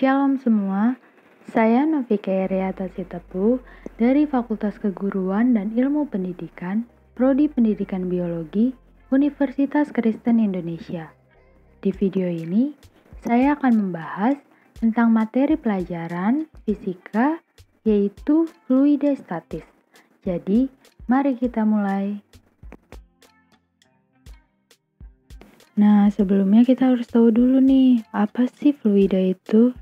Shalom semua, saya Novika Eriata Sitepu dari Fakultas Keguruan dan Ilmu Pendidikan, Prodi Pendidikan Biologi, Universitas Kristen Indonesia. Di video ini, saya akan membahas tentang materi pelajaran fisika, yaitu fluida statis. Jadi, mari kita mulai. Nah, sebelumnya kita harus tahu dulu nih, apa sih fluida itu?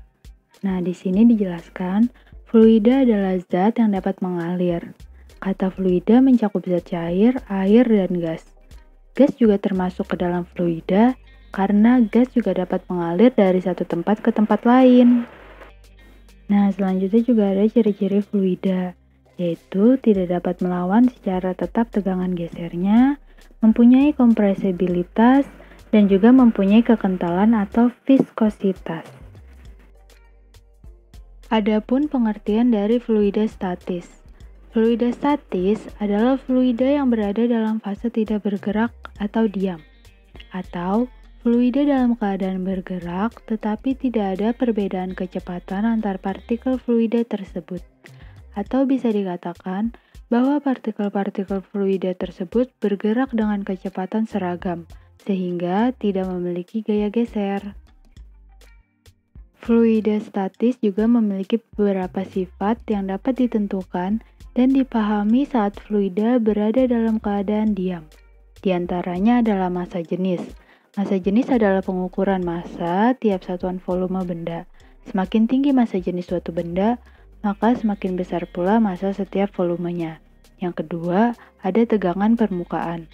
Nah, di sini dijelaskan, fluida adalah zat yang dapat mengalir. Kata fluida mencakup zat cair, air, dan gas. Gas juga termasuk ke dalam fluida, karena gas juga dapat mengalir dari satu tempat ke tempat lain. Nah, selanjutnya juga ada ciri-ciri fluida, yaitu tidak dapat melawan secara tetap tegangan gesernya, mempunyai kompresibilitas, dan juga mempunyai kekentalan atau viskositas. Adapun pengertian dari fluida statis. Fluida statis adalah fluida yang berada dalam fase tidak bergerak atau diam, atau fluida dalam keadaan bergerak tetapi tidak ada perbedaan kecepatan antar partikel fluida tersebut. Atau bisa dikatakan bahwa partikel-partikel fluida tersebut bergerak dengan kecepatan seragam, sehingga tidak memiliki gaya geser. Fluida statis juga memiliki beberapa sifat yang dapat ditentukan dan dipahami saat fluida berada dalam keadaan diam. Di antaranya adalah massa jenis. Massa jenis adalah pengukuran massa tiap satuan volume benda. Semakin tinggi massa jenis suatu benda, maka semakin besar pula massa setiap volumenya. Yang kedua, ada tegangan permukaan,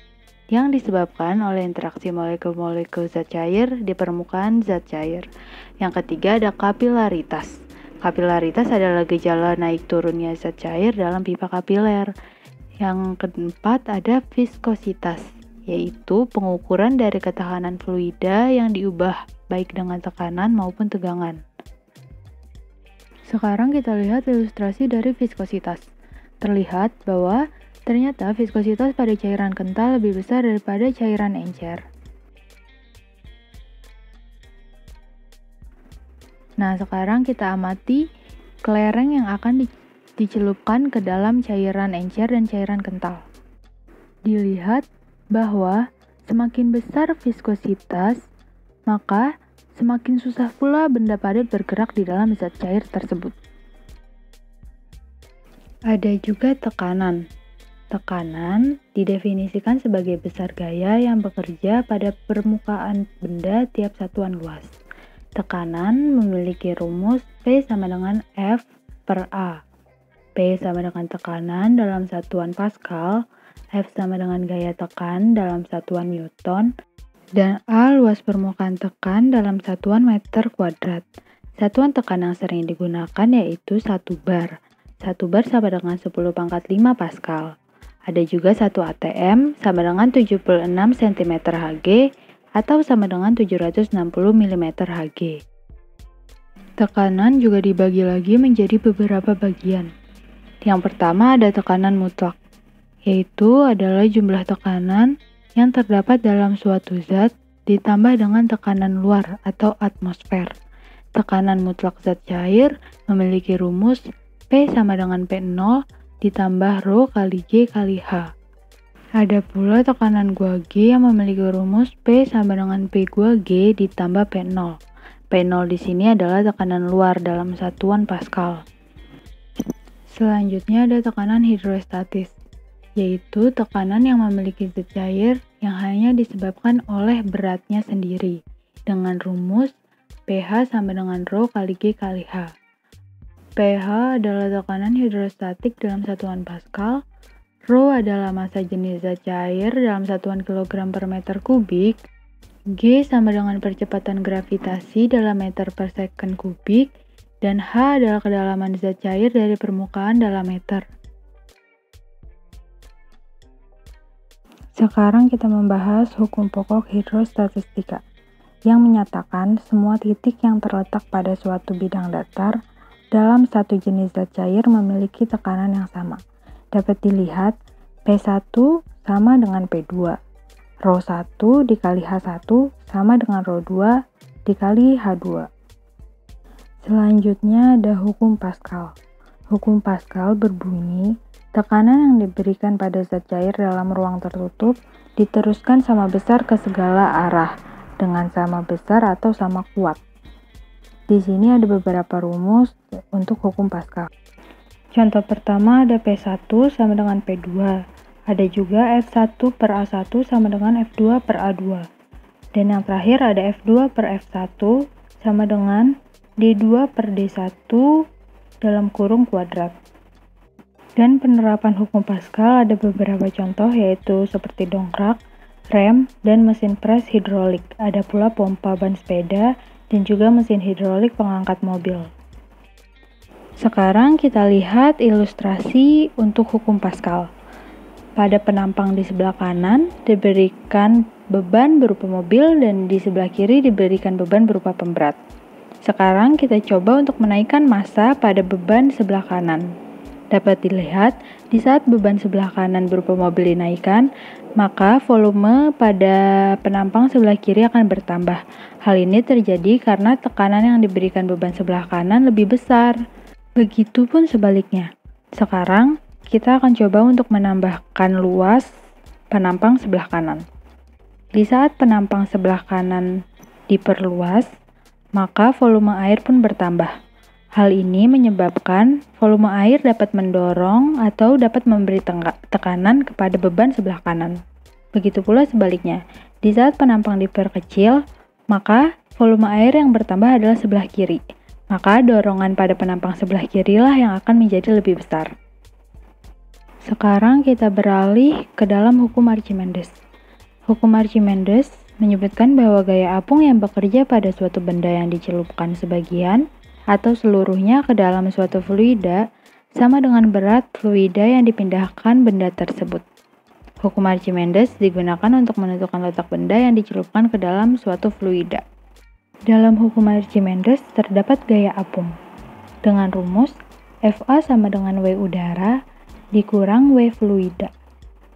yang disebabkan oleh interaksi molekul-molekul zat cair di permukaan zat cair. Yang ketiga ada kapilaritas. Kapilaritas adalah gejala naik turunnya zat cair dalam pipa kapiler. Yang keempat ada viskositas, yaitu pengukuran dari ketahanan fluida yang diubah baik dengan tekanan maupun tegangan. Sekarang kita lihat ilustrasi dari viskositas. Terlihat bahwa ternyata viskositas pada cairan kental lebih besar daripada cairan encer. Nah, sekarang kita amati kelereng yang akan dicelupkan ke dalam cairan encer dan cairan kental. Dilihat bahwa semakin besar viskositas, maka semakin susah pula benda padat bergerak di dalam zat cair tersebut. Ada juga tekanan. Tekanan didefinisikan sebagai besar gaya yang bekerja pada permukaan benda tiap satuan luas. Tekanan memiliki rumus P sama dengan F per A. P sama dengan tekanan dalam satuan Pascal, F sama dengan gaya tekan dalam satuan Newton, dan A luas permukaan tekan dalam satuan meter kuadrat. Satuan tekan yang sering digunakan yaitu 1 bar. 1 bar sama dengan 10 pangkat 5 Pascal. Ada juga 1 atm sama dengan 76 cm Hg atau sama dengan 760 mm Hg. Tekanan juga dibagi lagi menjadi beberapa bagian. Yang pertama ada tekanan mutlak, yaitu adalah jumlah tekanan yang terdapat dalam suatu zat ditambah dengan tekanan luar atau atmosfer. Tekanan mutlak zat cair memiliki rumus P sama dengan P0 ditambah Rho kali G kali H. Ada pula tekanan gua G yang memiliki rumus P sama dengan P gua G ditambah P0. P0 di sini adalah tekanan luar dalam satuan Pascal. Selanjutnya ada tekanan hidrostatis, yaitu tekanan yang memiliki zat cair yang hanya disebabkan oleh beratnya sendiri, dengan rumus pH sama dengan Rho kali G kali H. pH adalah tekanan hidrostatik dalam satuan Pascal, Rho adalah massa jenis zat cair dalam satuan kilogram per meter kubik, G sama dengan percepatan gravitasi dalam meter per second kubik, dan H adalah kedalaman zat cair dari permukaan dalam meter. Sekarang kita membahas hukum pokok hidrostatistika, yang menyatakan semua titik yang terletak pada suatu bidang datar dalam satu jenis zat cair memiliki tekanan yang sama. Dapat dilihat P1 sama dengan P2. Rho 1 dikali H1 sama dengan Rho 2 dikali H2. Selanjutnya ada hukum Pascal. Hukum Pascal berbunyi, tekanan yang diberikan pada zat cair dalam ruang tertutup diteruskan sama besar ke segala arah dengan sama besar atau sama kuat. Di sini ada beberapa rumus untuk hukum Pascal. Contoh pertama ada P1 sama dengan P2. Ada juga F1 per A1 sama dengan F2 per A2. Dan yang terakhir ada F2 per F1 sama dengan D2 per D1 dalam kurung kuadrat. Dan penerapan hukum Pascal ada beberapa contoh yaitu seperti dongkrak, rem, dan mesin pres hidrolik. Ada pula pompa ban sepeda dan juga mesin hidrolik pengangkat mobil. Sekarang kita lihat ilustrasi untuk hukum Pascal. Pada penampang di sebelah kanan diberikan beban berupa mobil dan di sebelah kiri diberikan beban berupa pemberat. Sekarang kita coba untuk menaikkan massa pada beban sebelah kanan. Dapat dilihat, di saat beban sebelah kanan berupa mobil dinaikkan, maka volume pada penampang sebelah kiri akan bertambah. Hal ini terjadi karena tekanan yang diberikan beban sebelah kanan lebih besar. Begitupun sebaliknya. Sekarang, kita akan coba untuk menambahkan luas penampang sebelah kanan. Di saat penampang sebelah kanan diperluas, maka volume air pun bertambah. Hal ini menyebabkan volume air dapat mendorong atau dapat memberi tekanan kepada beban sebelah kanan. Begitu pula sebaliknya, di saat penampang diperkecil, maka volume air yang bertambah adalah sebelah kiri. Maka dorongan pada penampang sebelah kirilah yang akan menjadi lebih besar. Sekarang kita beralih ke dalam hukum Archimedes. Hukum Archimedes menyebutkan bahwa gaya apung yang bekerja pada suatu benda yang dicelupkan sebagian atau seluruhnya ke dalam suatu fluida sama dengan berat fluida yang dipindahkan benda tersebut. Hukum Archimedes digunakan untuk menentukan letak benda yang dicelupkan ke dalam suatu fluida. Dalam hukum Archimedes terdapat gaya apung dengan rumus Fa sama dengan W udara dikurang W fluida.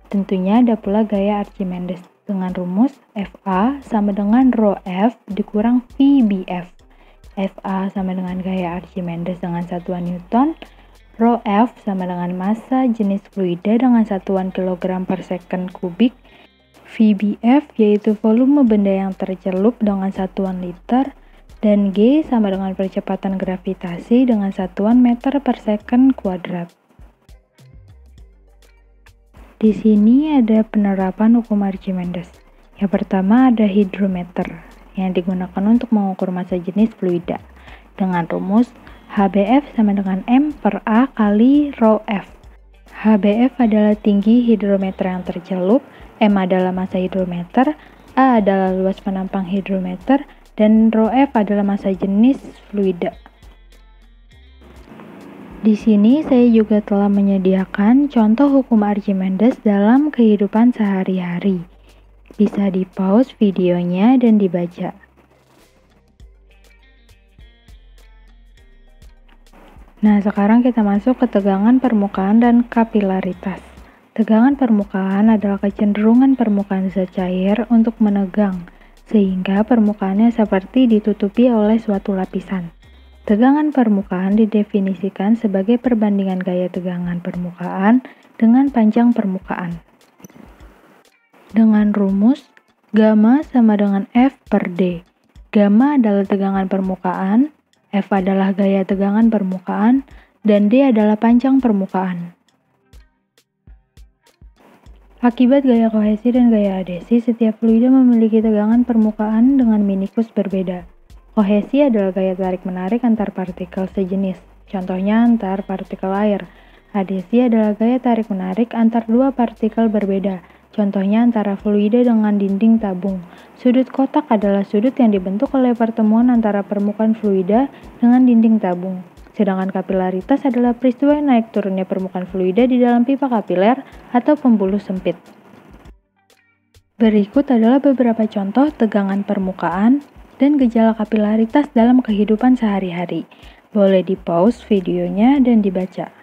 Tentunya ada pula gaya Archimedes dengan rumus Fa sama dengan rho F dikurang VBF. Fa sama dengan gaya Archimedes dengan satuan Newton, rho F sama dengan massa jenis fluida dengan satuan kilogram per second kubik, VBF yaitu volume benda yang tercelup dengan satuan liter, dan G sama dengan percepatan gravitasi dengan satuan meter per second kuadrat. Di sini ada penerapan hukum Archimedes. Yang pertama ada hidrometer yang digunakan untuk mengukur massa jenis fluida dengan rumus HBF sama dengan M per A kali rho F. HBF adalah tinggi hidrometer yang tercelup, M adalah massa hidrometer, A adalah luas penampang hidrometer, dan rho F adalah massa jenis fluida. Di sini saya juga telah menyediakan contoh hukum Archimedes dalam kehidupan sehari-hari. Bisa di-pause videonya dan dibaca. Nah, sekarang kita masuk ke tegangan permukaan dan kapilaritas. Tegangan permukaan adalah kecenderungan permukaan zat cair untuk menegang, sehingga permukaannya seperti ditutupi oleh suatu lapisan. Tegangan permukaan didefinisikan sebagai perbandingan gaya tegangan permukaan dengan panjang permukaan. Dengan rumus gamma sama dengan F per D. Gamma adalah tegangan permukaan, F adalah gaya tegangan permukaan, dan D adalah panjang permukaan. Akibat gaya kohesi dan gaya adhesi, setiap fluida memiliki tegangan permukaan dengan minikus berbeda. Kohesi adalah gaya tarik-menarik antar partikel sejenis, contohnya antar partikel air. Adhesi adalah gaya tarik-menarik antar dua partikel berbeda, contohnya antara fluida dengan dinding tabung. Sudut kotak adalah sudut yang dibentuk oleh pertemuan antara permukaan fluida dengan dinding tabung. Sedangkan kapilaritas adalah peristiwa naik turunnya permukaan fluida di dalam pipa kapiler atau pembuluh sempit. Berikut adalah beberapa contoh tegangan permukaan dan gejala kapilaritas dalam kehidupan sehari-hari. Boleh di-pause videonya dan dibaca.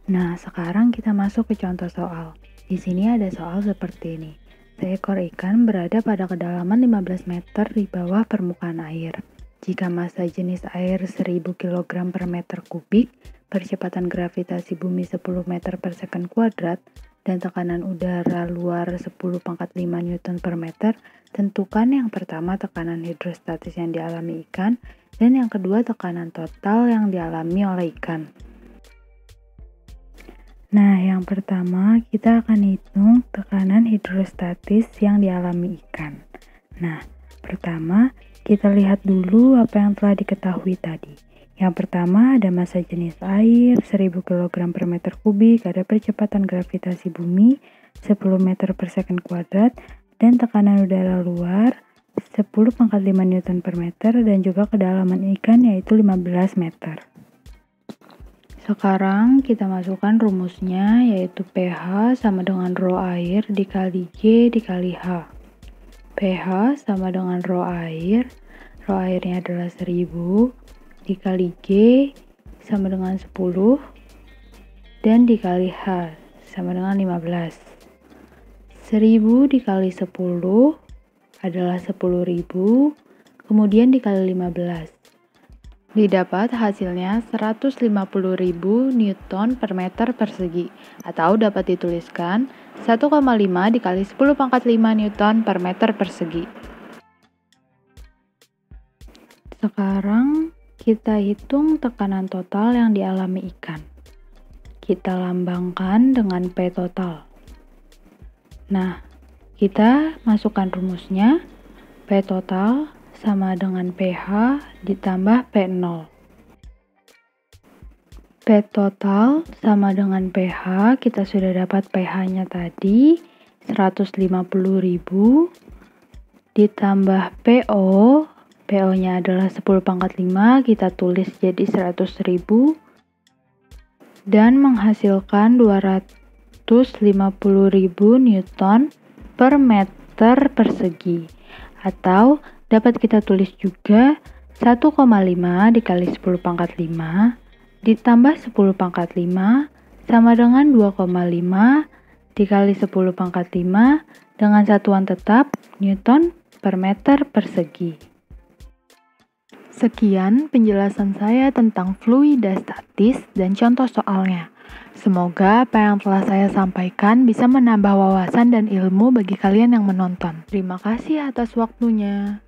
Nah, sekarang kita masuk ke contoh soal. Di sini ada soal seperti ini. Seekor ikan berada pada kedalaman 15 meter di bawah permukaan air. Jika massa jenis air 1000 kg per meter kubik, percepatan gravitasi bumi 10 meter per second kuadrat, dan tekanan udara luar 10⁵ Newton per meter, tentukan yang pertama tekanan hidrostatis yang dialami ikan, dan yang kedua tekanan total yang dialami oleh ikan. Nah, yang pertama kita akan hitung tekanan hidrostatis yang dialami ikan. Nah, pertama kita lihat dulu apa yang telah diketahui tadi. Yang pertama ada massa jenis air 1000 kg per meter kubik, ada percepatan gravitasi bumi 10 meter per second kuadrat, dan tekanan udara luar 10⁵ Newton per meter, dan juga kedalaman ikan yaitu 15 meter. Sekarang kita masukkan rumusnya, yaitu pH sama dengan rho air dikali G dikali H. pH sama dengan rho airnya adalah 1000, dikali G sama dengan 10, dan dikali H sama dengan 15. 1000 dikali 10 adalah 10.000, kemudian dikali 15. Didapat hasilnya 150.000 Newton per meter persegi, atau dapat dituliskan 1,5 dikali 10⁵ Newton per meter persegi. Sekarang kita hitung tekanan total yang dialami ikan. Kita lambangkan dengan P total. Nah, kita masukkan rumusnya. P total sama dengan pH ditambah P0. P total sama dengan pH, kita sudah dapat pH-nya tadi 150.000 ditambah PO, PO-nya adalah 10⁵, kita tulis jadi 100.000, dan menghasilkan 250.000 Newton per meter persegi, atau dapat kita tulis juga 1,5 dikali 10⁵ ditambah 10⁵ sama dengan 2,5 dikali 10⁵ dengan satuan tetap Newton per meter persegi. Sekian penjelasan saya tentang fluida statis dan contoh soalnya. Semoga apa yang telah saya sampaikan bisa menambah wawasan dan ilmu bagi kalian yang menonton. Terima kasih atas waktunya.